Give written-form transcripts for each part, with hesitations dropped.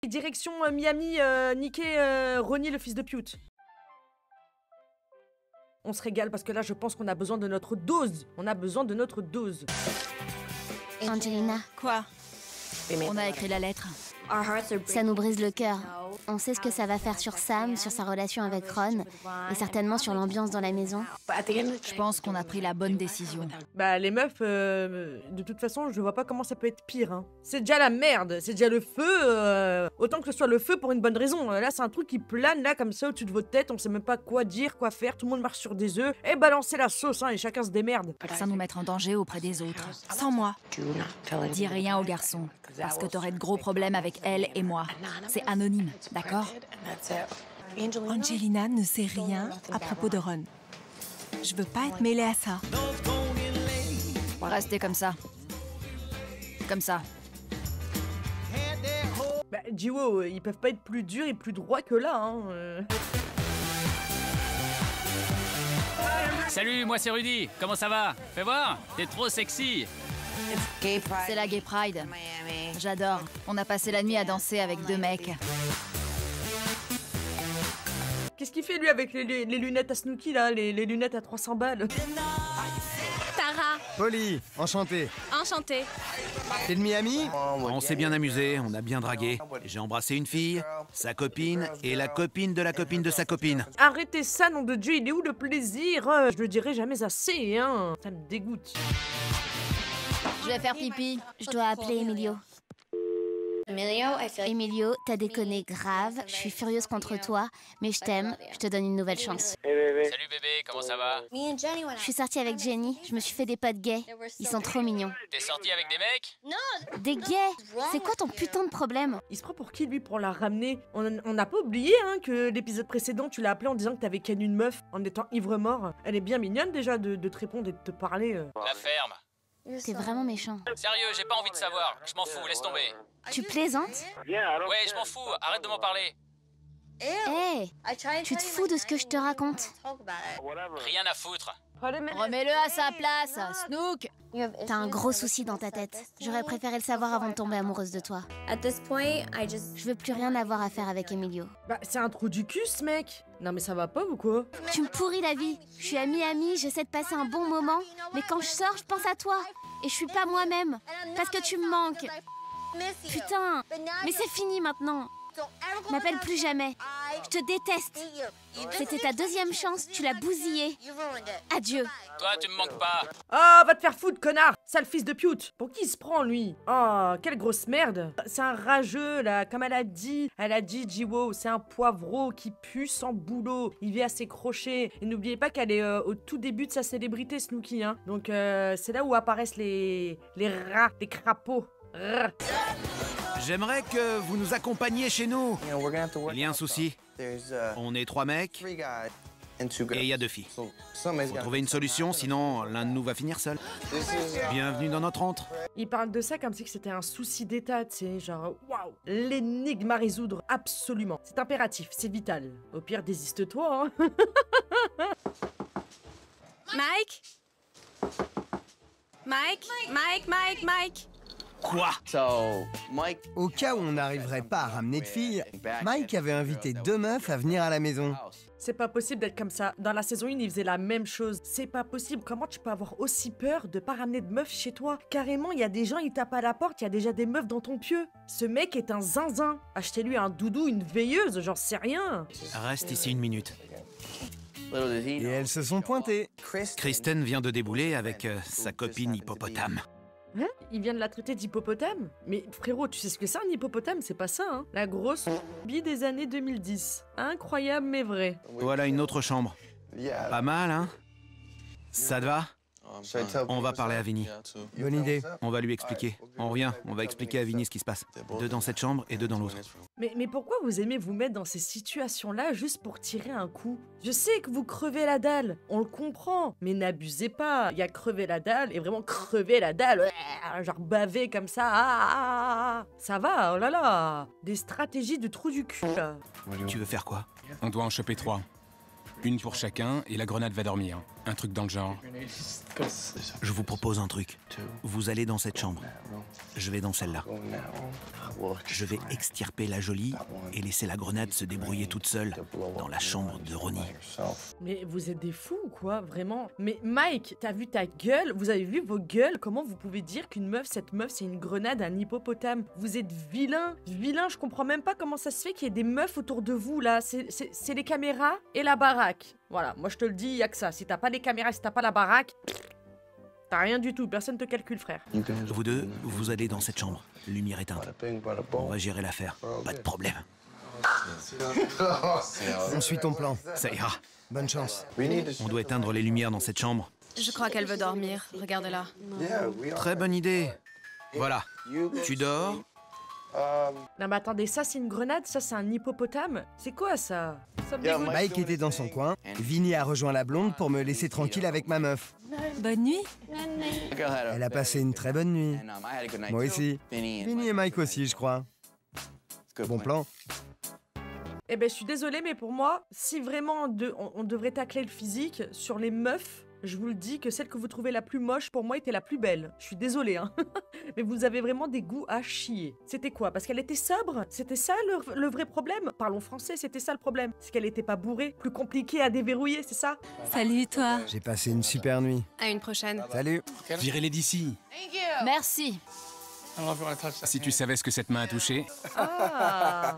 Direction Miami, niquer Ronnie le fils de pute. On se régale parce que là je pense qu'on a besoin de notre dose. On a besoin de notre dose. Angelina, Quoi? On a écrit la lettre. ça nous brise le cœur. On sait ce que ça va faire sur Sam, sur sa relation avec Ron, et certainement sur l'ambiance dans la maison. Je pense qu'on a pris la bonne décision. Bah les meufs, de toute façon je vois pas comment ça peut être pire. Hein. C'est déjà la merde, c'est déjà le feu. Autant que ce soit le feu pour une bonne raison. Là c'est un truc qui plane là comme ça au-dessus de votre tête. On sait même pas quoi dire, quoi faire. Tout le monde marche sur des œufs. Et balancer la sauce hein, et chacun se démerde. Sans nous mettre en danger auprès des autres. Sans moi. Dis rien aux garçons, parce que t'aurais de gros problèmes avec elle et moi. C'est anonyme, d'accord? Angelina ne sait rien à propos de Ron. Je veux pas être mêlée à ça. Restez comme ça. Comme ça. Bah Jiwo, ils peuvent pas être plus durs et plus droits que là. Hein. Salut, moi c'est Rudy. Comment ça va? Fais voir, t'es trop sexy. C'est la Gay Pride. J'adore. On a passé la nuit à danser avec 2 mecs. Qu'est-ce qu'il fait lui avec les lunettes à Snooki là, les lunettes à 300 balles? Tara, Polly, enchanté. enchantée. T'es de Miami? On s'est bien amusé, on a bien dragué. J'ai embrassé une fille, sa copine et la copine de la copine de sa copine. Arrêtez ça, nom de Dieu, il est où le plaisir? Je le dirai jamais assez, hein. Ça me dégoûte. Je vais faire pipi. Je dois appeler Emilio. Emilio, t'as déconné grave, je suis furieuse contre toi, mais je t'aime, je te donne une nouvelle chance. Salut bébé, comment ça va? Je suis sortie avec Jenny, je me suis fait des potes gays, ils sont trop mignons. T'es sorti avec des mecs? Des gays? C'est quoi ton putain de problème? Il se prend pour qui lui pour la ramener? On n'a pas oublié hein, que l'épisode précédent tu l'as appelé en disant que t'avais ken une meuf en étant ivre-mort. Elle est bien mignonne déjà de te répondre et de te parler. La ferme. T'es vraiment méchant. Sérieux, j'ai pas envie de savoir. Je m'en fous, laisse tomber. Tu plaisantes? Ouais, je m'en fous, arrête de m'en parler. Hé, tu te fous de ce que je te raconte? Rien à foutre. Remets-le à sa place, Snook. T'as un gros souci dans ta tête. J'aurais préféré le savoir avant de tomber amoureuse de toi. Je veux plus rien avoir à faire avec Emilio. Bah c'est un trou du cul ce mec. Non mais ça va pas ou quoi? Tu me pourris la vie. Je suis à Miami, j'essaie de passer un bon moment, mais quand je sors, je pense à toi. Et je suis pas moi-même, parce que tu me manques. Putain, mais c'est fini maintenant. M'appelle plus jamais. Je te déteste. C'était ta deuxième chance, tu l'as bousillée. Adieu. Toi, tu me manques pas. Ah, va te faire foutre, connard! Sale fils de pute! Pour qui il se prend, lui? Oh, quelle grosse merde! C'est un rageux, là, comme elle a dit. Elle a dit, Jiwo, c'est un poivreau qui pue sans boulot. Il vit à ses crochets. Et n'oubliez pas qu'elle est au tout début de sa célébrité, Snooki, hein. Donc, c'est là où apparaissent les rats, les crapauds. Rrr. J'aimerais que vous nous accompagniez chez nous. Il y a un souci. On est 3 mecs et il y a 2 filles. Faut trouver une solution, sinon l'un de nous va finir seul. Bienvenue dans notre antre. Il parle de ça comme si c'était un souci d'état, tu sais, genre, waouh, l'énigme à résoudre, absolument. C'est impératif, c'est vital. Au pire, désiste-toi, hein. Mike? Mike? Quoi? Au cas où on n'arriverait pas à ramener de filles, Mike avait invité 2 meufs à venir à la maison. C'est pas possible d'être comme ça. Dans la saison 1, il faisait la même chose. C'est pas possible. Comment tu peux avoir aussi peur de pas ramener de meufs chez toi? Carrément, il y a des gens, ils tapent à la porte, il y a déjà des meufs dans ton pieu. Ce mec est un zinzin. Achetez-lui un doudou, une veilleuse, j'en sais rien. Reste ici 1 minute. Et elles se sont pointées. Kristen vient de débouler avec sa copine hippopotame. Hein? Il vient de la traiter d'hippopotame? Mais frérot, tu sais ce que c'est un hippopotame? C'est pas ça, hein? La grosse bille des années 2010. Incroyable mais vrai. Voilà une autre chambre. Pas mal, hein? Ça te va? On va parler à Vinny. Bonne idée. On va lui expliquer. On revient, on va expliquer à Vinny ce qui se passe. 2 dans cette chambre et 2 dans l'autre. Mais pourquoi vous aimez vous mettre dans ces situations-là juste pour tirer un coup? Je sais que vous crevez la dalle, on le comprend, mais n'abusez pas. Il y a crever la dalle et vraiment crever la dalle, genre baver comme ça. Ça va, oh là là. Des stratégies de trou du cul, là. Tu veux faire quoi? On doit en choper 3. Une pour chacun et la grenade va dormir. Un truc dans le genre. Je vous propose un truc. Vous allez dans cette chambre. Je vais dans celle-là. Je vais extirper la jolie et laisser la grenade se débrouiller toute seule dans la chambre de Ronnie. Mais vous êtes des fous ou quoi, vraiment? Mais Mike, t'as vu ta gueule? Vous avez vu vos gueules? Comment vous pouvez dire qu'une meuf, cette meuf, c'est une grenade, un hippopotame? Vous êtes vilain. Vilain, je comprends même pas comment ça se fait qu'il y ait des meufs autour de vous, là. C'est les caméras et la baraque. Voilà, moi je te le dis, y a que ça. Si t'as pas les caméras, si t'as pas la baraque, t'as rien du tout. Personne te calcule, frère. Vous deux, vous allez dans cette chambre. Lumière éteinte. On va gérer l'affaire. Pas de problème. On suit ton plan. Ça ira. Bonne chance. On doit éteindre les lumières dans cette chambre. Je crois qu'elle veut dormir. Regardez-la. Très bonne idée. Voilà. Tu dors. Non mais attendez, ça c'est une grenade? Ça c'est un hippopotame? C'est quoi ça? Ça me dégoûte. Mike était dans son coin. Vinny a rejoint la blonde pour me laisser tranquille avec ma meuf. Bonne nuit. Elle a passé une très bonne nuit. Moi aussi. Vinny et Mike aussi, je crois. Bon plan. Eh ben je suis désolée, mais pour moi, si vraiment on devrait tacler le physique sur les meufs, je vous le dis que celle que vous trouvez la plus moche, pour moi, était la plus belle. Je suis désolée, hein. Mais vous avez vraiment des goûts à chier. C'était quoi? Parce qu'elle était sobre? C'était ça le vrai problème? Parlons français, c'était ça le problème. C'est qu'elle était pas bourrée, plus compliquée à déverrouiller, c'est ça? Salut, toi. J'ai passé une super nuit. À une prochaine. Salut. Virez-les d'ici. Merci. Si tu savais ce que cette main a touché. Ah.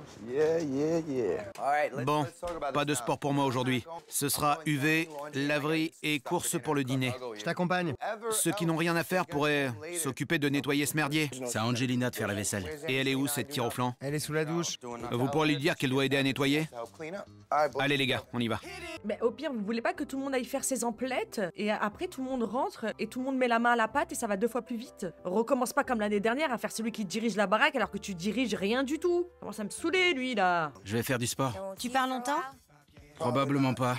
Bon, pas de sport pour moi aujourd'hui. Ce sera UV, laverie et course pour le dîner. Je t'accompagne. Ceux qui n'ont rien à faire pourraient s'occuper de nettoyer ce merdier. C'est à Angelina de faire la vaisselle. Et elle est où, cette tire au flanc? Elle est sous la douche. Vous pourrez lui dire qu'elle doit aider à nettoyer? Allez les gars, on y va. Mais au pire, vous voulez pas que tout le monde aille faire ses emplettes et après tout le monde rentre et tout le monde met la main à la pâte et ça va 2 fois plus vite? Recommence pas comme l'année dernière à faire celui qui dirige la baraque alors que tu diriges rien du tout. Commence à me saouler lui là. Je vais faire du sport. Tu pars longtemps? Probablement pas.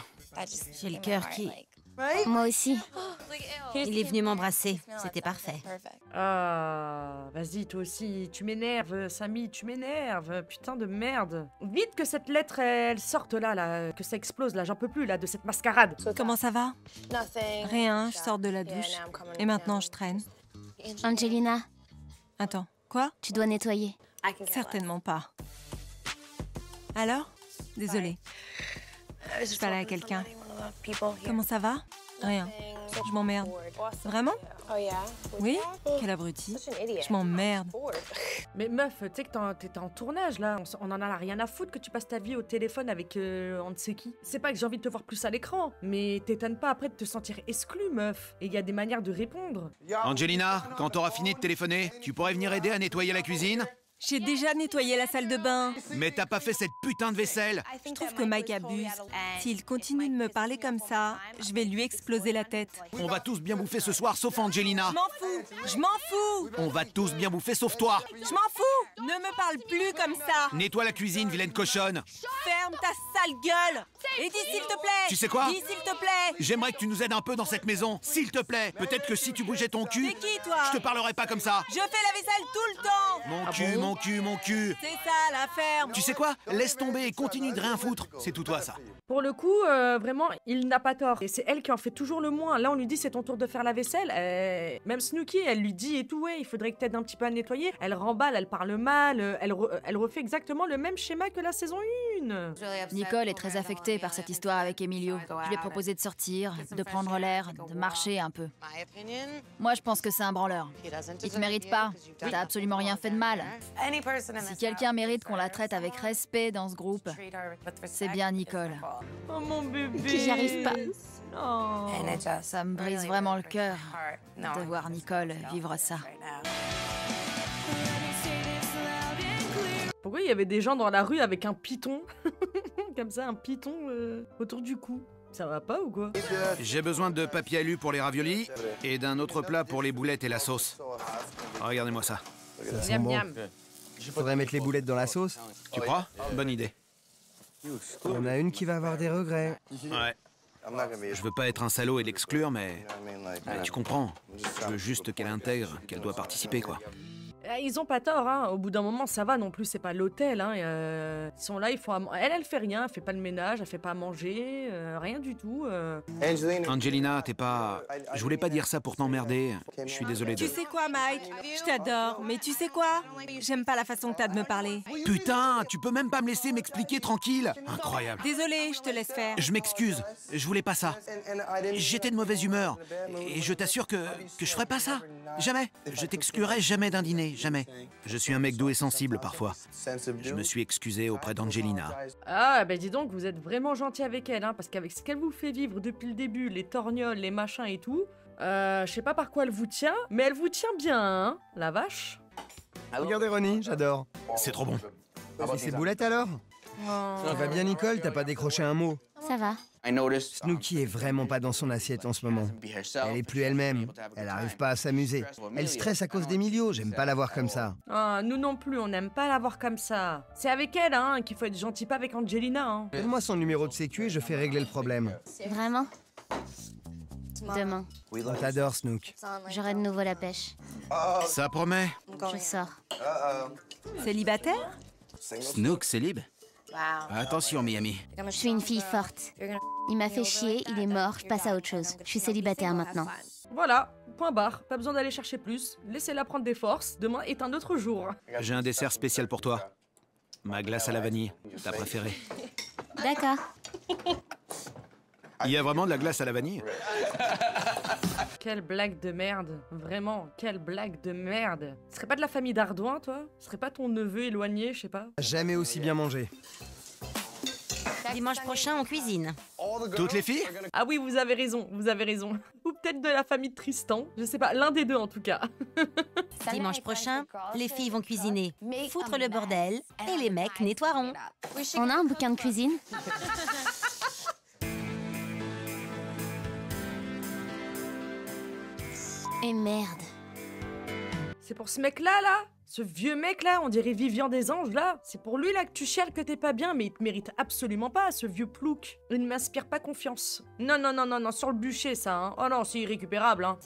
J'ai le cœur qui... Moi aussi. Il est venu m'embrasser. C'était parfait. Ah, vas-y toi aussi, tu m'énerves, Samy, tu m'énerves, putain de merde. Vite que cette lettre elle sorte là, que ça explose là, j'en peux plus là de cette mascarade. Comment ça va? Rien, je sors de la douche. Et maintenant, je traîne. Angelina, Attends, quoi? tu dois nettoyer. Certainement pas. Alors? Désolée. Je parlais à quelqu'un. Comment ça va? Rien. Je m'emmerde. Vraiment? Oui? Quel abruti. Je m'emmerde. Mais meuf, tu sais que t'es en tournage là, on en a rien à foutre que tu passes ta vie au téléphone avec on ne sait qui. C'est pas que j'ai envie de te voir plus à l'écran, mais t'étonnes pas après de te sentir exclu meuf. Et il y a des manières de répondre. Angelina, quand t'auras fini de téléphoner, tu pourrais venir aider à nettoyer la cuisine? J'ai déjà nettoyé la salle de bain. Mais t'as pas fait cette putain de vaisselle. Je trouve que Mike abuse. S'il continue de me parler comme ça, je vais lui exploser la tête. On va tous bien bouffer ce soir, sauf Angelina. Je m'en fous! Je m'en fous! On va tous bien bouffer, sauf toi. Je m'en fous! Ne me parle plus comme ça! Nettoie la cuisine, vilaine cochonne. Ferme ta sale gueule! Et dis s'il te plaît! Tu sais quoi? Dis s'il te plaît! J'aimerais que tu nous aides un peu dans cette maison, s'il te plaît. Peut-être que si tu bougeais ton cul, C'est qui, toi? je te parlerais pas comme ça. Je fais la vaisselle tout le temps! Mon cul, mon cul, mon cul. C'est ça, la ferme! Tu sais quoi? Laisse tomber et continue de rien foutre. C'est tout toi, ça. Pour le coup, vraiment, il n'a pas tort. Et c'est elle qui en fait toujours le moins. Là, on lui dit c'est ton tour de faire la vaisselle. Même Snooki, elle lui dit et tout, ouais, il faudrait que t'aides un petit peu à nettoyer. Elle remballe, elle parle mal, elle refait exactement le même schéma que la saison 1. Nicole est très affectée par cette histoire avec Emilio. Je lui ai proposé de sortir, de prendre l'air, de marcher un peu. Moi, je pense que c'est un branleur. Il te mérite pas. T'as absolument rien fait de mal. Si quelqu'un mérite qu'on la traite avec respect dans ce groupe, c'est bien Nicole. Oh mon bébé. J'y arrive pas. Oh. Ça me brise vraiment le cœur de voir Nicole vivre ça. Pourquoi il y avait des gens dans la rue avec un python? Comme ça, un python autour du cou. Ça va pas ou quoi? J'ai besoin de papier alu pour les raviolis et d'un autre plat pour les boulettes et la sauce. Regardez-moi ça. Ça sent Miam bon. miam. Faudrait mettre les boulettes dans la sauce. Tu crois? Bonne idée. Il y en a une qui va avoir des regrets. Ouais. Je veux pas être un salaud et l'exclure, mais tu comprends. Je veux juste qu'elle intègre, qu'elle doit participer, quoi. Ils ont pas tort, hein. Au bout d'un moment, ça va non plus, c'est pas l'hôtel, hein. Ils sont là, ils font elle fait rien, elle fait pas le ménage, elle fait pas à manger, rien du tout. Angelina, t'es pas... Je voulais pas dire ça pour t'emmerder. Je suis désolé de... Tu sais quoi, Mike? Je t'adore, mais tu sais quoi? J'aime pas la façon que t'as de me parler. Putain, tu peux même pas me laisser m'expliquer tranquille. Incroyable. Désolée, je te laisse faire. Je m'excuse, je voulais pas ça. J'étais de mauvaise humeur. Et je t'assure que je ferai pas ça. Jamais. Je t'exclurai jamais d'un dîner, jamais. Je suis un mec doux et sensible parfois. Je me suis excusé auprès d'Angelina. Ah, ben dis donc, vous êtes vraiment gentil avec elle, hein, parce qu'avec ce qu'elle vous fait vivre depuis le début, les torgnoles, les machins et tout, je sais pas par quoi elle vous tient, mais elle vous tient bien, hein, la vache. Regardez Ronnie, j'adore. C'est trop bon. Et ces boulettes alors? Ça va bien Nicole, t'as pas décroché un mot? Ça va. Snooki est vraiment pas dans son assiette en ce moment. Elle est plus elle-même, elle arrive pas à s'amuser. Elle stresse à cause d'Emilio, j'aime pas la voir comme ça. Ah, nous non plus, on n'aime pas la voir comme ça. C'est avec elle, hein, qu'il faut être gentil, pas avec Angelina, hein. Donne-moi son numéro de sécu et je fais régler le problème. Vraiment? Demain. On t'adore Snook. J'aurai de nouveau la pêche. Ça promet. Je sors. Célibataire? Snook, c'est libre. Attention, Miami. Je suis une fille forte. Il m'a fait chier, il est mort, je passe à autre chose. Je suis célibataire maintenant. Voilà, point barre, pas besoin d'aller chercher plus. Laissez-la prendre des forces, demain est un autre jour. J'ai un dessert spécial pour toi. Ma glace à la vanille, ta préférée. D'accord. Il y a vraiment de la glace à la vanille? Quelle blague de merde, vraiment, quelle blague de merde. Ce serait pas de la famille d'Ardouin, toi? Ce serait pas ton neveu éloigné, je sais pas? Jamais aussi bien mangé. Dimanche prochain, on cuisine. Toutes les filles? Ah oui, vous avez raison, vous avez raison. Ou peut-être de la famille de Tristan, je sais pas, l'un des deux en tout cas. Dimanche prochain, les filles vont cuisiner, foutre le bordel, et les mecs nettoieront. On a un bouquin de cuisine? Et merde. C'est pour ce mec-là, là? Ce vieux mec-là, on dirait Vivian des Anges, là? C'est pour lui, là, que tu chiales que t'es pas bien, mais il te mérite absolument pas, ce vieux plouc. Il ne m'inspire pas confiance. Non, non, non, non, non, sur le bûcher, ça, hein. Oh non, c'est irrécupérable, hein.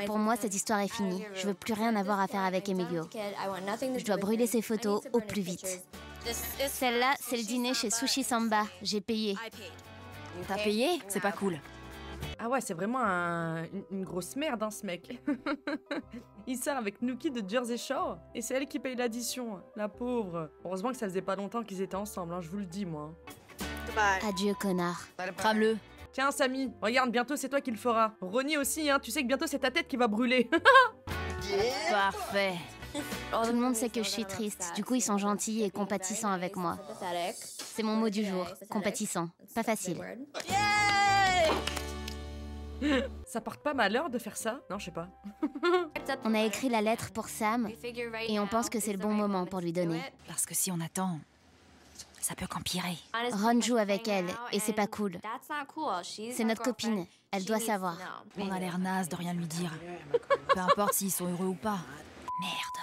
Pour moi, cette histoire est finie. Je veux plus rien avoir à faire avec Emilio. Je dois brûler ces photos au plus vite. Celle-là, c'est le dîner chez Sushi Samba. J'ai payé. T'as payé? C'est pas cool. Ah ouais, c'est vraiment une grosse merde, hein, ce mec. Il sort avec Nookie de Jersey Shore, et c'est elle qui paye l'addition, la pauvre. Heureusement que ça faisait pas longtemps qu'ils étaient ensemble, hein, je vous le dis, moi. Adieu, connard. Crame-le. Tiens, Samy, regarde, bientôt c'est toi qui le feras. Ronnie aussi, hein, tu sais que bientôt c'est ta tête qui va brûler. Parfait. Tout le monde sait que je suis triste, du coup ils sont gentils et compatissants avec moi. C'est mon mot du jour, compatissant. Pas facile. Ça porte pas malheur de faire ça? Non, je sais pas. On a écrit la lettre pour Sam et on pense que c'est le bon moment pour lui donner. Parce que si on attend, ça peut qu'empirer. Ron joue avec elle et c'est pas cool. C'est notre copine, elle doit savoir. On a l'air naze de rien lui dire. Peu importe s'ils sont heureux ou pas. Merde.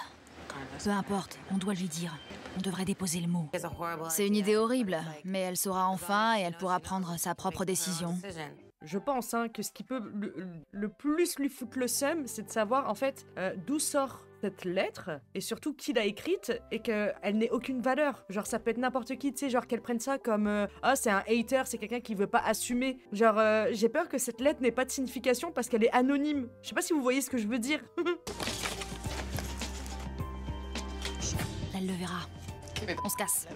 Peu importe, on doit lui dire. On devrait déposer le mot. C'est une idée horrible, mais elle saura enfin et elle pourra prendre sa propre décision. Je pense, hein, que ce qui peut le plus lui foutre le seum, c'est de savoir, en fait, d'où sort cette lettre, et surtout qui l'a écrite, et qu'elle n'ait aucune valeur. Genre, ça peut être n'importe qui, tu sais, genre qu'elle prenne ça comme ah, c'est un hater, c'est quelqu'un qui veut pas assumer. Genre, j'ai peur que cette lettre n'ait pas de signification parce qu'elle est anonyme. Je sais pas si vous voyez ce que je veux dire. Elle le verra. On se casse.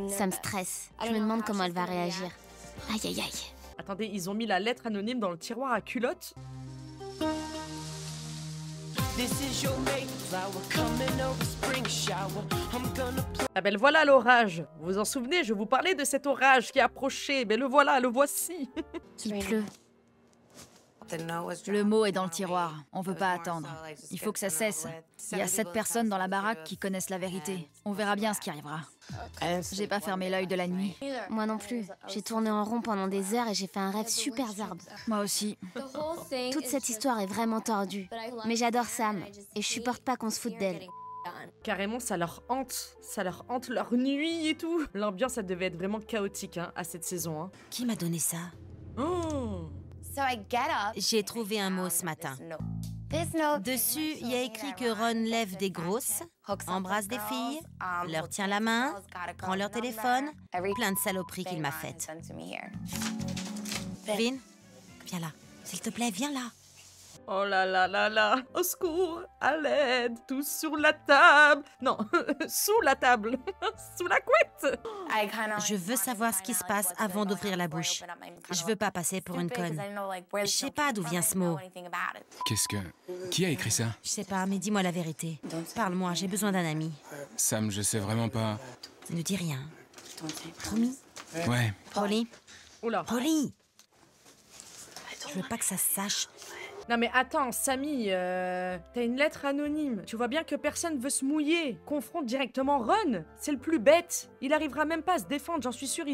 Ça me stresse. Je me demande comment elle va réagir. Aïe aïe aïe. Attendez, ils ont mis la lettre anonyme dans le tiroir à culottes? Ah ben le voilà l'orage. Vous vous en souvenez, je vous parlais de cet orage qui approchait. Ben le voilà, le voici. Il pleut. Le mot est dans le tiroir. On veut pas attendre. Il faut que ça cesse. Il y a 7 personnes dans la baraque qui connaissent la vérité. On verra bien ce qui arrivera. J'ai pas fermé l'œil de la nuit. Moi non plus. J'ai tourné en rond pendant des heures et j'ai fait un rêve super zarbe. Moi aussi. Toute cette histoire est vraiment tordue. Mais j'adore Sam et je supporte pas qu'on se foute d'elle. Carrément, ça leur hante. Ça leur hante leur nuit et tout. L'ambiance, ça devait être vraiment chaotique, hein, à cette saison. Hein. Qui m'a donné ça? Oh! J'ai trouvé un mot ce matin. Dessus, il y a écrit que Ron lève des grosses, embrasse des filles, leur tient la main, prend leur téléphone, plein de saloperies qu'il m'a faites. Vin, viens là. S'il te plaît, viens là. Oh là là là là, au secours, à l'aide, tous sur la table. Non, sous la table, sous la couette. Je veux savoir ce qui se passe avant d'ouvrir la bouche. Je veux pas passer pour une conne. Je sais pas d'où vient ce mot. Qu'est-ce que... Qui a écrit ça? Je sais pas, mais dis-moi la vérité. Parle-moi, j'ai besoin d'un ami. Sam, je sais vraiment pas... Ne dis rien. Promis? Ouais. Polly? Oula. Polly! Je veux pas que ça se sache. Non mais attends, Samy, t'as une lettre anonyme. Tu vois bien que personne veut se mouiller. Confronte directement Ron. C'est le plus bête. Il arrivera même pas à se défendre, j'en suis sûre.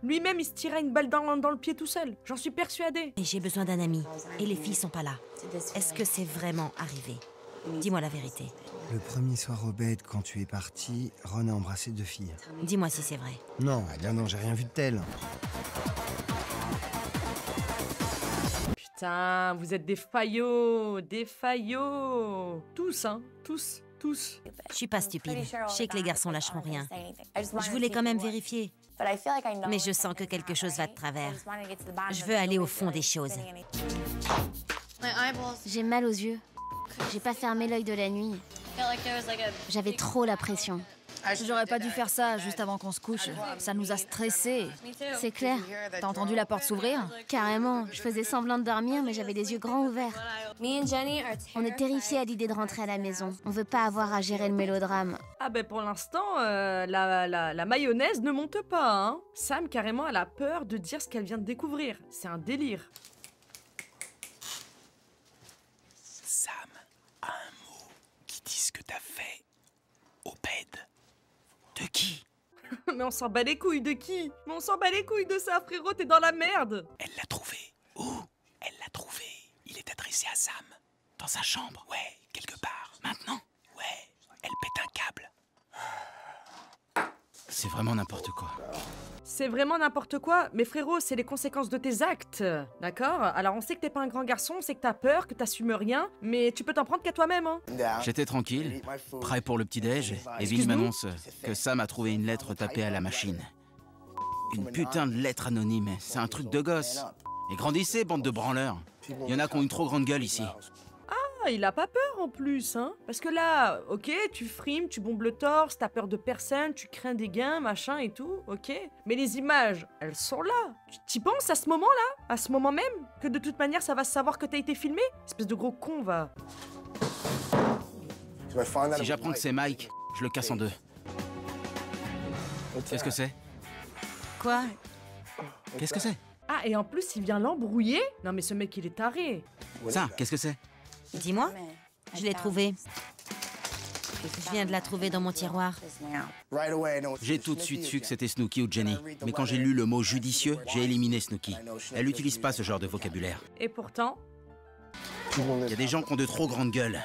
Lui-même, il se tirera une balle dans le pied tout seul. J'en suis persuadée. Et j'ai besoin d'un ami. Et les filles sont pas là. Est-ce que c'est vraiment arrivé? Dis-moi la vérité. Le premier soir au bed, quand tu es parti, Ron a embrassé 2 filles. Dis-moi si c'est vrai. Non, eh bien non, j'ai rien vu de tel. Putain, vous êtes des faillots, des faillots. Tous, hein, tous. Je suis pas stupide. Je sais que les garçons lâcheront rien. Je voulais quand même vérifier. Mais je sens que quelque chose va de travers. Je veux aller au fond des choses. J'ai mal aux yeux. J'ai pas fermé l'œil de la nuit. J'avais trop la pression. J'aurais pas dû faire ça juste avant qu'on se couche. Ça nous a stressés. C'est clair. T'as entendu la porte s'ouvrir? Carrément. Je faisais semblant de dormir, mais j'avais les yeux grands ouverts. On est terrifiés à l'idée de rentrer à la maison. On veut pas avoir à gérer le mélodrame. Ah ben pour l'instant, la mayonnaise ne monte pas, hein. Sam, carrément, elle a peur de dire ce qu'elle vient de découvrir. C'est un délire. Sam, un mot qui dit ce que t'as fait au bed. De qui? Mais on s'en bat les couilles de qui? Mais on s'en bat les couilles de ça, frérot, t'es dans la merde. Elle l'a trouvé. Où? Elle l'a trouvé. Il est adressé à Sam. Dans sa chambre. Ouais, quelque part. Maintenant? Ouais, elle pète un câble. C'est vraiment n'importe quoi. C'est vraiment n'importe quoi, mais frérot, c'est les conséquences de tes actes, d'accord? Alors on sait que t'es pas un grand garçon, on sait que t'as peur, que t'assumes rien, mais tu peux t'en prendre qu'à toi-même, hein. J'étais tranquille, prêt pour le petit-déj, et Bill m'annonce que Sam a trouvé une lettre tapée à la machine. Une putain de lettre anonyme, c'est un truc de gosse. Et grandissez, bande de branleurs. Il y en a qui ont une trop grande gueule ici. Ah, il a pas peur en plus, hein. Parce que là, ok, tu frimes, tu bombes le torse, t'as peur de personne, tu crains des gains, machin et tout, ok. Mais les images, elles sont là. Tu t'y penses à ce moment-là? À ce moment même? Que de toute manière, ça va se savoir que t'as été filmé? Espèce de gros con, va. Si j'apprends que c'est Mike, je le casse en deux. Qu'est-ce que c'est? Quoi? Qu'est-ce que c'est? Ah, et en plus, il vient l'embrouiller? Non mais ce mec, il est taré. Ça, qu'est-ce que c'est? Dis-moi. Je l'ai trouvée. Je viens de la trouver dans mon tiroir. J'ai tout de suite su que c'était Snooki ou Jenny. Mais quand j'ai lu le mot judicieux, j'ai éliminé Snooki. Elle n'utilise pas ce genre de vocabulaire. Et pourtant... Il y a des gens qui ont de trop grandes gueules.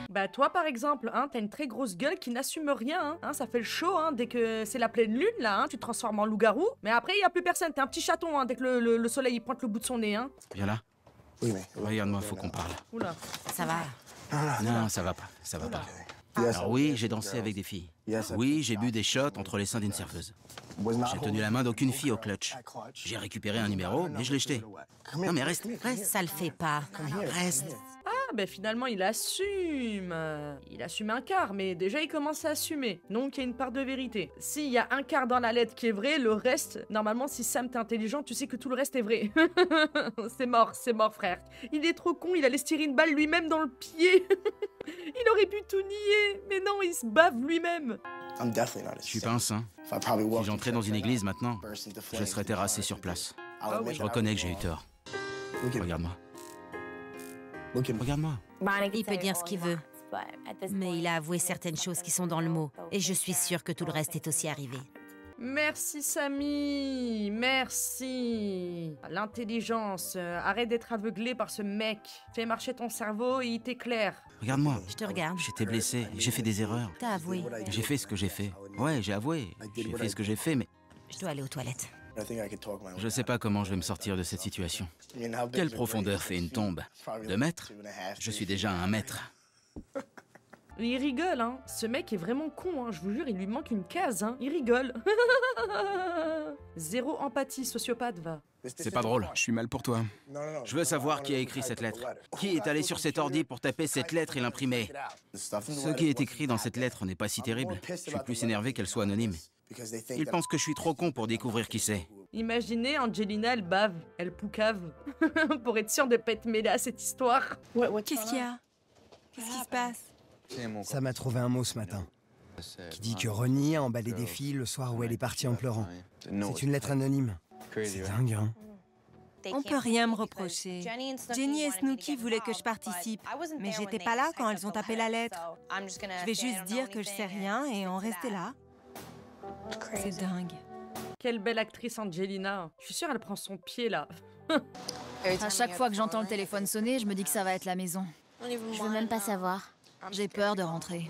Bah toi par exemple, hein, t'as une très grosse gueule qui n'assume rien, hein, ça fait le show, hein, dès que c'est la pleine lune là, hein, tu te transformes en loup-garou, mais après il y a plus personne, t'es un petit chaton, hein, dès que le soleil il pointe le bout de son nez, hein. Viens là. Regarde-moi, faut qu'on parle. Oula. Ça va? Non, ça va pas, ça va pas. Alors oui, j'ai dansé avec des filles. Oui, j'ai bu des shots entre les seins d'une serveuse. J'ai tenu la main d'aucune fille au clutch. J'ai récupéré un numéro, mais je l'ai jeté. Non mais reste. Ça le fait pas. Reste. Ah ben finalement il assume. Il assume un quart, mais déjà il commence à assumer. Donc il y a une part de vérité. S'il y a un quart dans la lettre qui est vrai, le reste, normalement si Sam t'es intelligent, tu sais que tout le reste est vrai. C'est mort frère. Il est trop con, il allait se tirer une balle lui-même dans le pied. Il aurait pu tout nier, mais non, il se bave lui-même. Je suis pas un saint. Si j'entrais dans une église maintenant, je serais terrassé sur place. Je reconnais que j'ai eu tort. Regarde-moi. Regarde-moi. Il peut dire ce qu'il veut, mais il a avoué certaines choses qui sont dans le mot. Et je suis sûre que tout le reste est aussi arrivé. Merci Samy, merci. L'intelligence, arrête d'être aveuglé par ce mec. Fais marcher ton cerveau et il t'éclaire. Regarde-moi. Je te regarde. J'étais blessé, j'ai fait des erreurs. T'as avoué. J'ai fait ce que j'ai fait. Ouais, j'ai avoué. J'ai fait ce que j'ai fait, mais... Je dois aller aux toilettes. Je sais pas comment je vais me sortir de cette situation. Quelle profondeur fait une tombe? 2 mètres? Je suis déjà à 1 mètre. Il rigole, hein. Ce mec est vraiment con, hein. Je vous jure, il lui manque une case, hein. Il rigole. Zéro empathie, sociopathe, va. C'est pas drôle. Je suis mal pour toi. Je veux savoir qui a écrit cette lettre. Qui est allé sur cet ordi pour taper cette lettre et l'imprimer? Ce qui est écrit dans cette lettre n'est pas si terrible. Je suis plus énervé qu'elle soit anonyme. Ils pensent que je suis trop con pour découvrir qui c'est. Imaginez, Angelina, elle bave, elle poucave. Pour être sûre de pas être mêlée à cette histoire. Qu'est-ce qu'il y a? Qu'est-ce qui se passe? Sam a trouvé un mot ce matin qui dit que Ronnie a emballé des filles le soir où elle est partie en pleurant. C'est une lettre anonyme. C'est dingue, hein? On peut rien me reprocher. Jenny et Snooki voulaient que je participe, mais j'étais pas là quand elles ont tapé la lettre. Je vais juste dire que je sais rien et en rester là. C'est dingue. Quelle belle actrice, Angelina. Je suis sûre, elle prend son pied, là. À chaque fois que j'entends le téléphone sonner, je me dis que ça va être la maison. Je veux même pas savoir. J'ai peur de rentrer.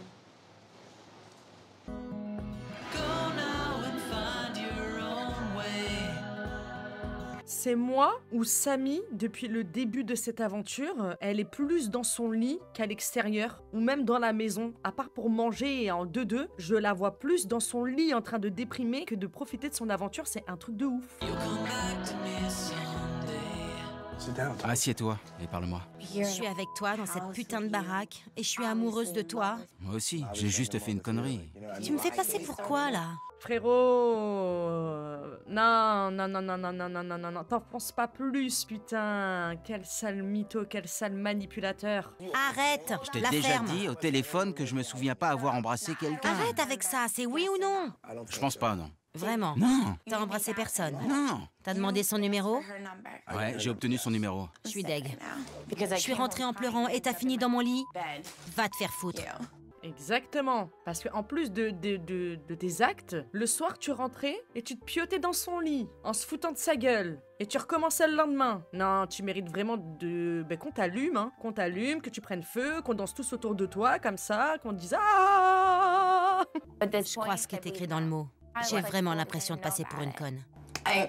C'est moi ou Sammy, depuis le début de cette aventure, elle est plus dans son lit qu'à l'extérieur, ou même dans la maison. À part pour manger et en 2-2, je la vois plus dans son lit en train de déprimer que de profiter de son aventure, c'est un truc de ouf. Assieds-toi et parle-moi. Je suis avec toi dans cette putain de baraque et je suis amoureuse de toi. Moi aussi, j'ai juste fait une connerie. Tu me fais passer pour quoi, là? Frérot, non, t'enfonces pas plus, putain. Quel sale mytho, quel sale manipulateur. Arrête, Je t'ai la déjà ferme. dit au téléphone que je me souviens pas avoir embrassé quelqu'un. Arrête avec ça, c'est oui ou non? Je pense pas, non. Vraiment? Non, T'as embrassé personne? non. T'as demandé son numéro? Ouais, j'ai obtenu son numéro. Je suis deg. Je suis rentrée en pleurant et t'as fini dans mon lit? Va te faire foutre. Exactement. Parce qu'en plus de tes actes, le soir tu rentrais et tu te piotais dans son lit en se foutant de sa gueule. Et tu recommençais le lendemain. Non, tu mérites vraiment qu'on t'allume, hein. Qu'on t'allume, que tu prennes feu, qu'on danse tous autour de toi comme ça, qu'on te dise ah. Je crois ce qui est écrit dans le mot. J'ai vraiment l'impression de passer pour une conne.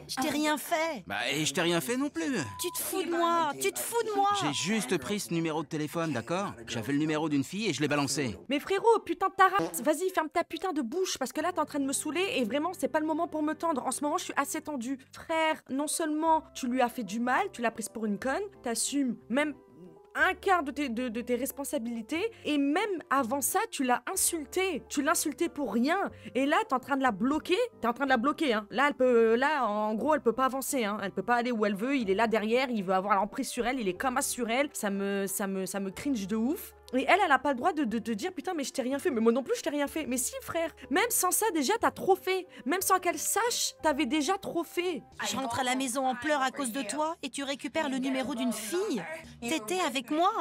Je t'ai rien fait. Bah, et je t'ai rien fait non plus. Tu te fous de moi. Tu te fous de moi. J'ai juste pris ce numéro de téléphone, d'accord? J'avais le numéro d'une fille et je l'ai balancé. Mais frérot, putain de ta race, vas-y, ferme ta putain de bouche, parce que là, t'es en train de me saouler et vraiment, c'est pas le moment pour me tendre. En ce moment, je suis assez tendue. Frère, non seulement tu lui as fait du mal, tu l'as prise pour une conne, t'assumes même un quart de tes responsabilités, et même avant ça, tu l'as insulté. Tu l'as insulté pour rien. Et là, t'es en train de la bloquer. T'es en train de la bloquer, hein. Là, en gros, elle peut pas avancer, hein. Elle peut pas aller où elle veut. Il est là derrière, il veut avoir l'emprise sur elle. Il est comme as sur elle. Ça me cringe de ouf. Et elle a pas le droit de te dire putain mais je t'ai rien fait. Mais moi non plus je t'ai rien fait. Mais si frère, même sans ça déjà t'as trop fait. Même sans qu'elle sache, t'avais déjà trop fait. Je rentre à la maison en pleurs à cause de toi et tu récupères le numéro d'une fille. T'étais avec moi.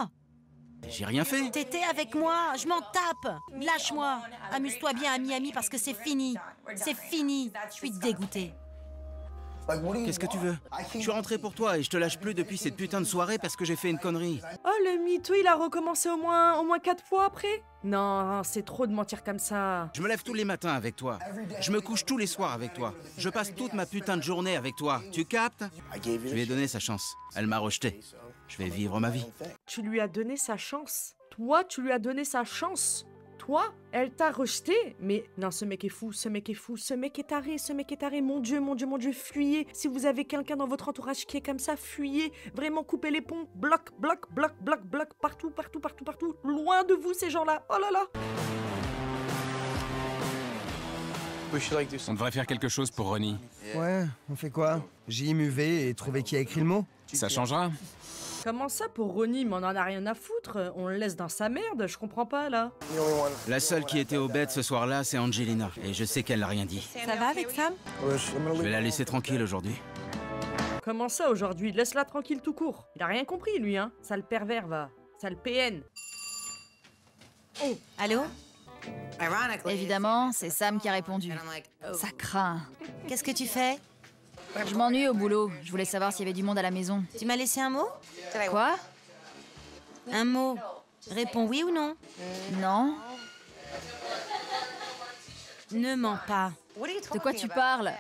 J'ai rien fait. T'étais avec moi, je m'en tape. Lâche-moi. Amuse-toi bien à Miami parce que c'est fini. C'est fini. Je suis dégoûtée. Qu'est-ce que tu veux? Je suis rentré pour toi et je te lâche plus depuis cette putain de soirée parce que j'ai fait une connerie. Oh le mytho, il a recommencé au moins 4 fois après. Non, c'est trop de mentir comme ça. Je me lève tous les matins avec toi. Je me couche tous les soirs avec toi. Je passe toute ma putain de journée avec toi. Tu captes? Je lui ai donné sa chance. Elle m'a rejeté. Je vais vivre ma vie. Tu lui as donné sa chance. Toi, tu lui as donné sa chance. Toi, elle t'a rejeté. Mais non, ce mec est fou, ce mec est fou, ce mec est taré, ce mec est taré. Mon Dieu, mon Dieu, mon Dieu, fuyez. Si vous avez quelqu'un dans votre entourage qui est comme ça, fuyez. Vraiment, coupez les ponts. Bloc, bloc, bloc, bloc, bloc. Partout, partout, partout, partout. Loin de vous, ces gens-là. Oh là là. On devrait faire quelque chose pour Ronnie. Ouais, on fait quoi? JMUV et trouver qui a écrit le mot? Ça changera. Comment ça pour Ronnie? Mais on en a rien à foutre. On le laisse dans sa merde, je comprends pas là. La seule qui était au bed ce soir-là, c'est Angelina. Et je sais qu'elle n'a rien dit. Ça va avec Sam? Je vais la laisser tranquille aujourd'hui. Comment ça aujourd'hui? Laisse-la tranquille tout court. Il a rien compris lui, hein. Sale pervers, va. Sale PN. Oh, allô? Évidemment, c'est Sam qui a répondu. Ça craint. Qu'est-ce que tu fais? Je m'ennuie au boulot. Je voulais savoir s'il y avait du monde à la maison. Tu m'as laissé un mot? Quoi? Un mot. Réponds oui ou non? Non. Ne mens pas. De quoi tu parles?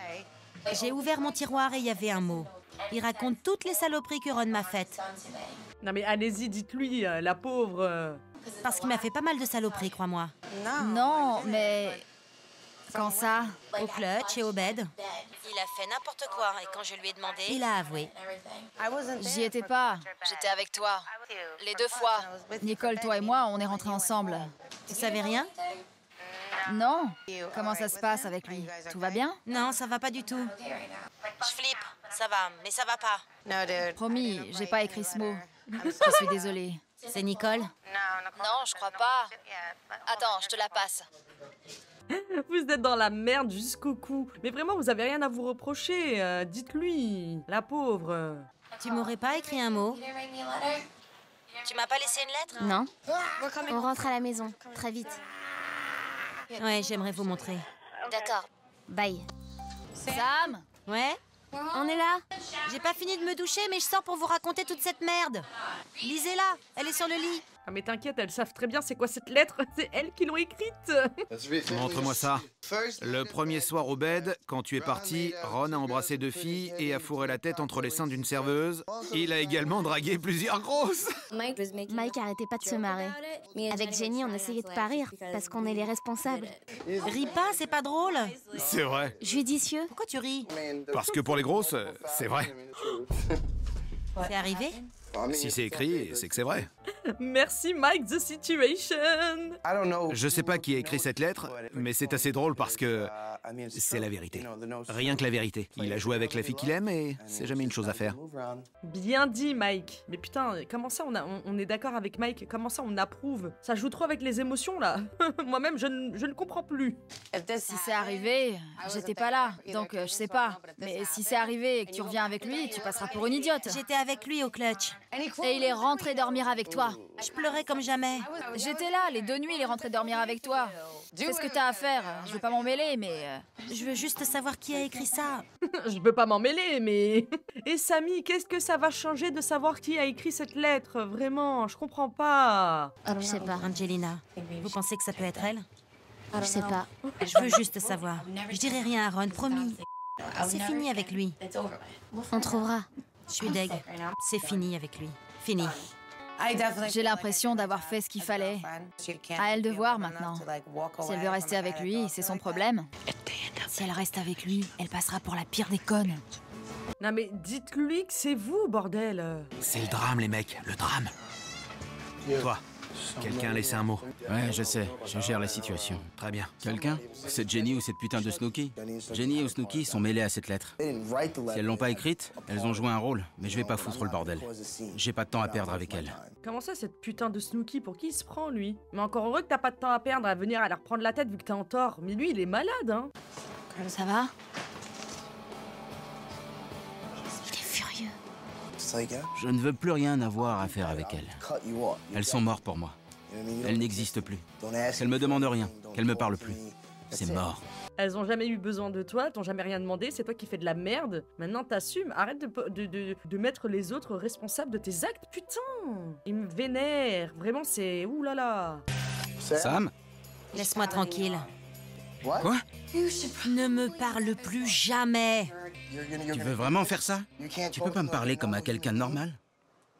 J'ai ouvert mon tiroir et il y avait un mot. Il raconte toutes les saloperies que Ron m'a faites. Non mais allez-y, dites-lui, la pauvre. Parce qu'il m'a fait pas mal de saloperies, crois-moi. Non, mais... Quand ça? Au clutch et au bed. Il a fait n'importe quoi et quand je lui ai demandé, il a avoué. J'y étais pas. J'étais avec toi. Les 2 fois. Nicole, toi et moi, on est rentrés ensemble. Tu savais rien? Non? Comment ça se passe avec lui? Tout va bien? Non, ça va pas du tout. Je flippe, ça va, mais ça va pas. Promis, j'ai pas écrit ce mot. Je suis désolée. C'est Nicole? Non, je crois pas. Attends, je te la passe. Vous êtes dans la merde jusqu'au cou. Mais vraiment, vous avez rien à vous reprocher. Dites-lui, la pauvre. Tu m'aurais pas écrit un mot? Tu m'as pas laissé une lettre? Non. On rentre à la maison, très vite. Ouais, j'aimerais vous montrer. D'accord. Bye. Sam? Ouais? On est là? J'ai pas fini de me doucher, mais je sors pour vous raconter toute cette merde. Lisez-la, elle est sur le lit. Ah mais t'inquiète, elles savent très bien c'est quoi cette lettre. C'est elles qui l'ont écrite. Montre-moi ça. Le premier soir au bed, quand tu es parti, Ron a embrassé 2 filles et a fourré la tête entre les seins d'une serveuse. Il a également dragué plusieurs grosses. Mike arrêtait pas de se marrer. Avec Jenny, on essayait de pas rire, parce qu'on est les responsables. Ris pas, c'est pas drôle. C'est vrai. Judicieux. Pourquoi tu ris? Parce que pour les grosses, c'est vrai. C'est arrivé? Si c'est écrit, c'est que c'est vrai. Merci Mike the Situation. Je sais pas qui a écrit cette lettre, mais c'est assez drôle parce que c'est la vérité. Rien que la vérité. Il a joué avec la fille qu'il aime et c'est jamais une chose à faire. Bien dit Mike. Mais putain, comment ça on est d'accord avec Mike? Comment ça on approuve? Ça joue trop avec les émotions là. Moi-même je ne comprends plus. Si c'est arrivé, j'étais pas là, donc je sais pas. Mais si c'est arrivé et que tu reviens avec lui, tu passeras pour une idiote. J'étais avec lui au clutch. Et il est rentré dormir avec toi. Je pleurais comme jamais. J'étais là, les 2 nuits, il est rentré dormir avec toi. Fais ce que t'as à faire. Je veux pas m'en mêler, mais... Je veux juste savoir qui a écrit ça. Je veux pas m'en mêler, mais... Et Samy, qu'est-ce que ça va changer de savoir qui a écrit cette lettre? Vraiment, je comprends pas. Je sais pas. Angelina, vous pensez que ça peut être elle? Je sais pas. Je veux juste savoir. Je dirai rien à Ron, promis. C'est fini avec lui. On trouvera. Je suis deg. C'est fini avec lui. Fini. J'ai l'impression d'avoir fait ce qu'il fallait. À elle de voir maintenant. Si elle veut rester avec lui, c'est son problème. Si elle reste avec lui, elle passera pour la pire des connes. Non mais dites-lui que c'est vous, bordel. C'est le drame, les mecs, le drame. Toi, quelqu'un a laissé un mot. Ouais, je sais, je gère la situation. Très bien. Quelqu'un? C'est Jenny ou cette putain de Snooki? Jenny ou Snooki sont mêlés à cette lettre. Si elles l'ont pas écrite, elles ont joué un rôle, mais je vais pas foutre le bordel. J'ai pas de temps à perdre avec elles. Comment ça, cette putain de Snooki? Pour qui il se prend, lui? Mais encore heureux que t'as pas de temps à perdre à venir à leur prendre la tête vu que t'es en tort. Mais lui, il est malade, hein. Ça va? Il est furieux. Je ne veux plus rien avoir à faire avec elles. Elles sont mortes pour moi. Elles n'existent plus. Qu'elles me demandent rien, qu'elles me parlent plus. C'est mort. Elles ont jamais eu besoin de toi, t'ont jamais rien demandé, c'est toi qui fais de la merde. Maintenant t'assumes, arrête de mettre les autres responsables de tes actes, putain. Ils me vénèrent, vraiment c'est... Ouh là là. Sam? Laisse-moi tranquille. Quoi? Ne me parle plus jamais. Tu veux vraiment faire ça? Tu peux pas me parler comme à quelqu'un de normal?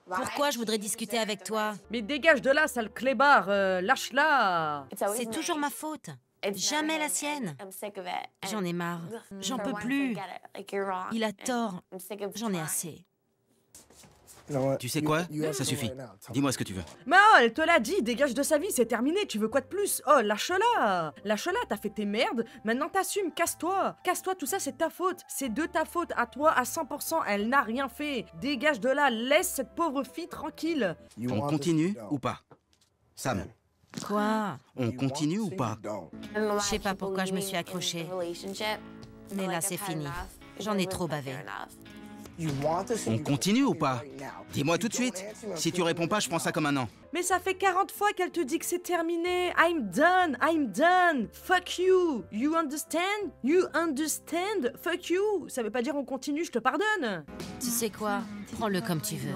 Pourquoi je voudrais discuter avec toi? Mais dégage de là, sale clébard, lâche-la. C'est toujours ma faute. Jamais la sienne. J'en ai marre. J'en peux plus. Il a tort. J'en ai assez. Tu sais quoi? Ça suffit. Dis-moi ce que tu veux. Mais oh, elle te l'a dit, dégage de sa vie, c'est terminé, tu veux quoi de plus? Oh, lâche-la. Lâche-la, t'as fait tes merdes, maintenant t'assumes, casse-toi. Casse-toi, tout ça c'est ta faute. C'est de ta faute, à toi à 100%, elle n'a rien fait. Dégage de là, laisse cette pauvre fille tranquille. On continue ou pas? Sam? Quoi? On continue ou pas? Je sais pas pourquoi je me suis accrochée. Mais là, c'est fini. J'en ai trop bavé. On continue ou pas? Dis-moi tout de suite. Si tu réponds pas, je prends ça comme un non. Mais ça fait 40 fois qu'elle te dit que c'est terminé. I'm done, I'm done. Fuck you. You understand? You understand? Fuck you. Ça veut pas dire on continue, je te pardonne. Tu sais quoi? Prends-le comme tu veux.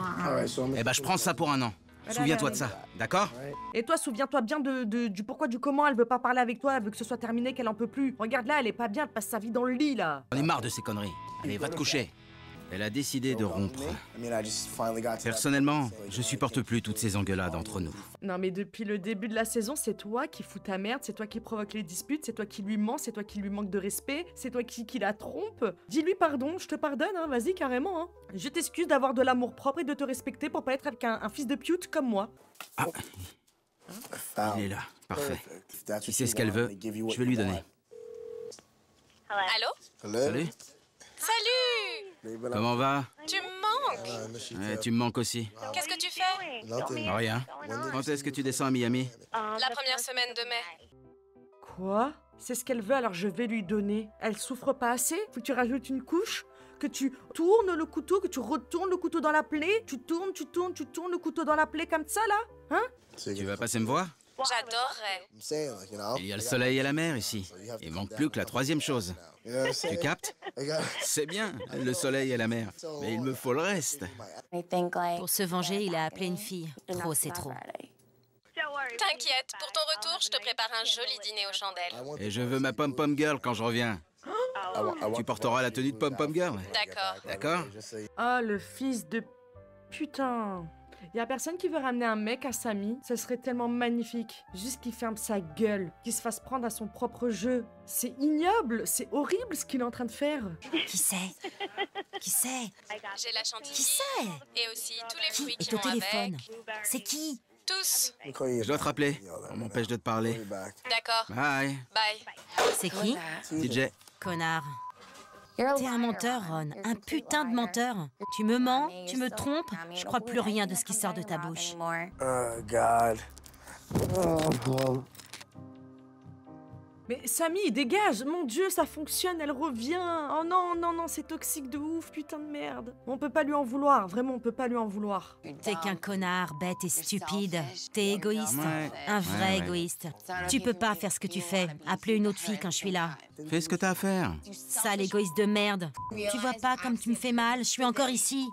Eh ben, je prends ça pour un non. Souviens-toi de ça, d'accord? Et toi, souviens-toi bien du pourquoi, du comment. Elle veut pas parler avec toi, elle veut que ce soit terminé, qu'elle en peut plus. Regarde là, elle est pas bien, elle passe sa vie dans le lit là. J'en ai marre de ces conneries. Allez, va te coucher. Elle a décidé de rompre. Personnellement, je supporte plus toutes ces engueulades entre nous. Non mais depuis le début de la saison, c'est toi qui fous ta merde, c'est toi qui provoque les disputes, c'est toi qui lui mens, c'est toi qui lui manque de respect, c'est toi qui la trompe. Dis-lui pardon, je te pardonne, hein, vas-y carrément. Hein. Je t'excuse d'avoir de l'amour propre et de te respecter pour pas être avec un fils de pute comme moi. Ah, il est là, parfait. Si c'est ce qu'elle veut, je vais lui donner. Allô? Salut. Salut! Comment va? Tu me manques! Ouais, tu me manques aussi. Qu'est-ce que tu fais? Rien. Quand est-ce que tu descends à Miami? La première semaine de mai. Quoi? C'est ce qu'elle veut, alors je vais lui donner. Elle souffre pas assez? Faut que tu rajoutes une couche? Que tu tournes le couteau, que tu retournes le couteau dans la plaie? Tu tournes le couteau dans la plaie comme ça, là? Hein? Tu vas passer me voir? J'adorerais. Il y a le soleil et la mer ici. Il manque plus que la troisième chose. Tu captes? C'est bien, le soleil et la mer. Mais il me faut le reste. Pour se venger, il a appelé une fille. Trop, c'est trop. T'inquiète, pour ton retour, je te prépare un joli dîner aux chandelles. Et je veux ma pom-pom girl quand je reviens. Tu porteras la tenue de pom-pom girl? D'accord. D'accord? Ah, le fils de... Putain. Y a personne qui veut ramener un mec à Samy? Ce serait tellement magnifique. Juste qu'il ferme sa gueule, qu'il se fasse prendre à son propre jeu. C'est ignoble, c'est horrible ce qu'il est en train de faire. Qui c'est? Qui c'est? J'ai la chantilly. Qui c'est? Et aussi tous les fruits Qui qui est au vont téléphone? avec. C'est qui? Tous. Je dois te rappeler. On m'empêche de te parler. D'accord. Bye. Bye. C'est qui? DJ. Connard. T'es un menteur, Ron. Un putain de menteur. Tu me mens, tu me trompes. Je crois plus rien de ce qui sort de ta bouche. Mais Samy, dégage! Mon Dieu, ça fonctionne, elle revient! Oh non, non, non, c'est toxique de ouf, putain de merde! On peut pas lui en vouloir, vraiment, on peut pas lui en vouloir. T'es qu'un connard bête et stupide. T'es égoïste. Ouais. Un vrai Ouais. égoïste. Tu peux pas faire ce que tu fais. Appeler une autre fille quand je suis là. Fais ce que t'as à faire. Sale égoïste de merde. Tu vois pas comme tu me fais mal? Je suis encore ici.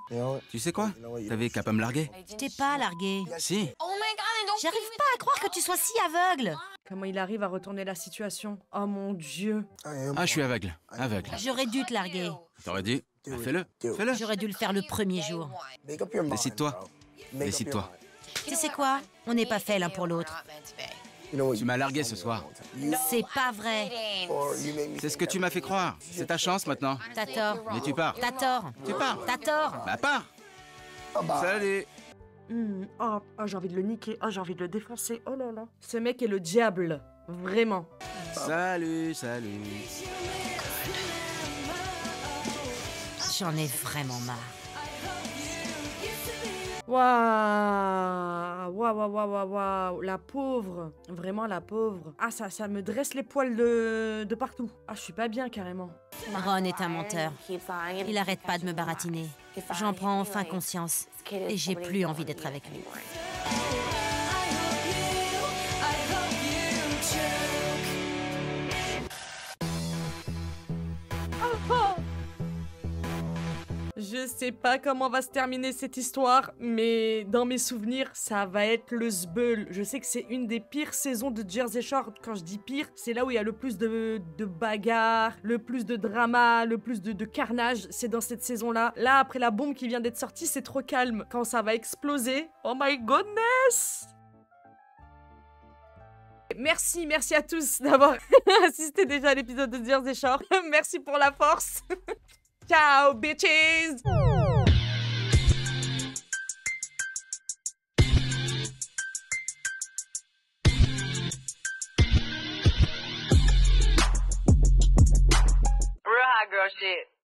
Tu sais quoi? T'avais qu'à pas me larguer. Je t'ai pas largué. Si. J'arrive pas à croire que tu sois si aveugle. Comment il arrive à retourner la situation? Oh mon Dieu! Ah, je suis aveugle. Aveugle. J'aurais dû te larguer. T'aurais dit. Ah, fais-le. Fais-le. J'aurais dû le faire le premier jour. Décide-toi. Décide-toi. Tu sais quoi? On n'est pas fait l'un pour l'autre. Tu m'as largué ce soir. C'est pas vrai. C'est ce que tu m'as fait croire. C'est ta chance maintenant. T'as tort. Mais tu pars. T'as tort. Tu pars. T'as tort. Bah pars. Salut. Oh, j'ai envie de le niquer, oh, j'ai envie de le défoncer, oh là là. Ce mec est le diable, vraiment. Salut, salut. J'en ai vraiment marre. Waouh, la pauvre, vraiment la pauvre. Ah, ça me dresse les poils de partout. Ah, je suis pas bien carrément. Ron est un menteur. Il arrête pas de me baratiner. J'en prends enfin conscience. Et j'ai plus envie d'être avec lui. Je sais pas comment va se terminer cette histoire, mais dans mes souvenirs, ça va être le zbeul. Je sais que c'est une des pires saisons de Jersey Shore. Quand je dis pire, c'est là où il y a le plus de bagarres, le plus de drama, le plus de carnage. C'est dans cette saison-là. Là, après la bombe qui vient d'être sortie, c'est trop calme. Quand ça va exploser, oh my goodness! Merci à tous d'avoir assisté déjà à l'épisode de Jersey Shore. Merci pour la force. Ciao, bitches! Real hot girl shit.